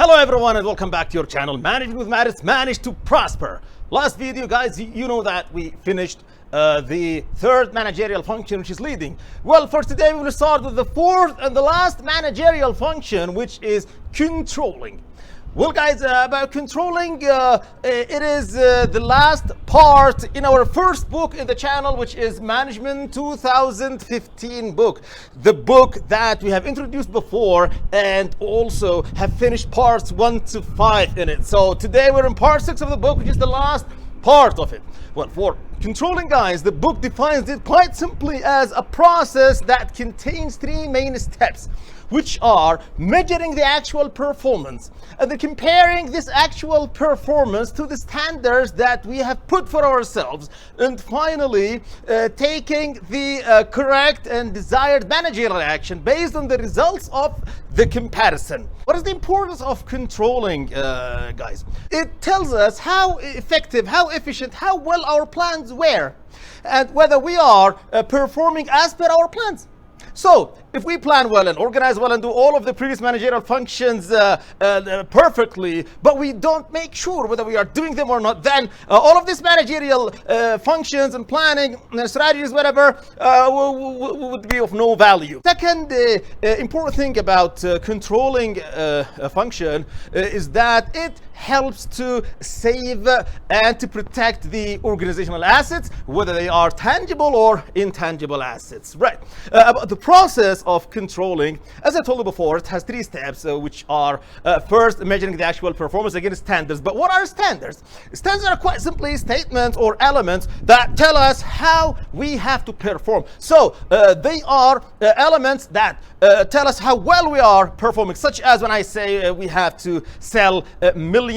Hello everyone and welcome back to your channel, Managing with Matters, Manage to Prosper. Last video, guys, you know that we finished the third managerial function, which is leading. Well, for today we will start with the fourth and the last managerial function, which is controlling. Well, guys, about controlling, it is the last part in our first book in the channel, which is Management 2015 book. The book that we have introduced before and also have finished parts 1 to 5 in it. So today we're in part 6 of the book, which is the last part of it. Well, for controlling, guys, the book defines it quite simply as a process that contains 3 main steps, which are measuring the actual performance and then comparing this actual performance to the standards that we have put for ourselves, and finally taking the correct and desired managerial action based on the results of the comparison. What is the importance of controlling, guys? It tells us how effective, how efficient, how well our plans were, and whether we are performing as per our plans. So, if we plan well and organize well and do all of the previous managerial functions perfectly, but we don't make sure whether we are doing them or not, then all of these managerial functions and planning and strategies, whatever, would be of no value. Second important thing about controlling a function is that it helps to save and to protect the organizational assets, whether they are tangible or intangible assets. Right. About the process of controlling, as I told you before, it has 3 steps, which are first, measuring the actual performance against standards. But what are standards? Standards are quite simply statements or elements that tell us how we have to perform. So they are elements that tell us how well we are performing, such as when I say we have to sell a million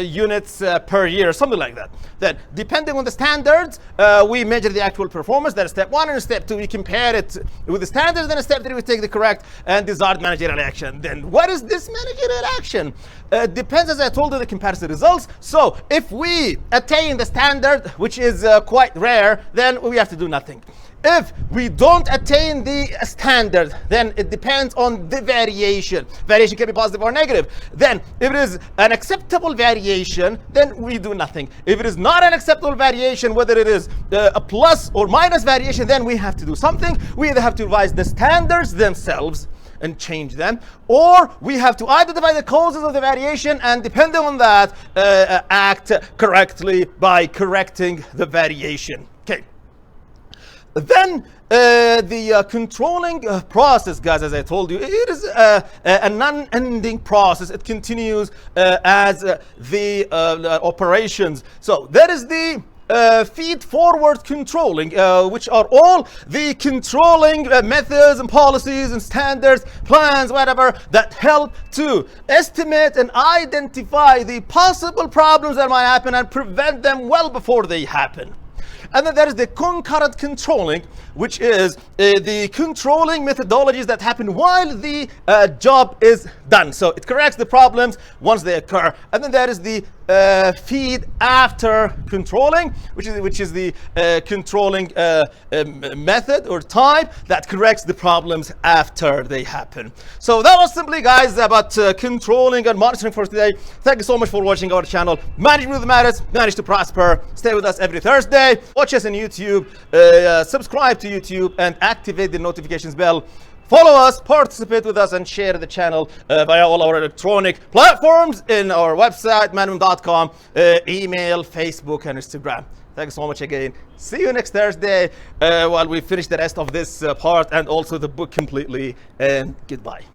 units per year, something like that. Then, depending on the standards, we measure the actual performance. That's step 1, and step 2, we compare it with the standards. Then step 3, we take the correct and desired managerial action. Then what is this managerial action? Depends, as I told you, the comparison results. So if we attain the standard, which is quite rare, then we have to do nothing. If we don't attain the standard, then it depends on the variation. Variation can be positive or negative. Then, if it is an acceptable variation, then we do nothing. If it is not an acceptable variation, whether it is a plus or minus variation, then we have to do something. We either have to revise the standards themselves and change them, or we have to identify the causes of the variation and, depending on that, act correctly by correcting the variation. Okay. Then the controlling process, guys, as I told you, it is a non-ending process. It continues as the operations. So there is the feed-forward controlling, which are all the controlling methods and policies and standards, plans, whatever, that help to estimate and identify the possible problems that might happen and prevent them well before they happen. And then there is the concurrent controlling, which is the controlling methodologies that happen while the job is done. So it corrects the problems once they occur. And then there is the feed after controlling, which is the controlling method or type that corrects the problems after they happen. So that was simply, guys, about controlling and monitoring for today. Thank you so much for watching our channel, Management with Matters, Manage to Prosper. Stay with us every Thursday. Watch us on YouTube, subscribe to YouTube, and activate the notifications bell. Follow us, participate with us, and share the channel via all our electronic platforms in our website, MANWIM.com, email, Facebook, and Instagram. Thanks so much again. See you next Thursday while we finish the rest of this part and also the book completely. And goodbye.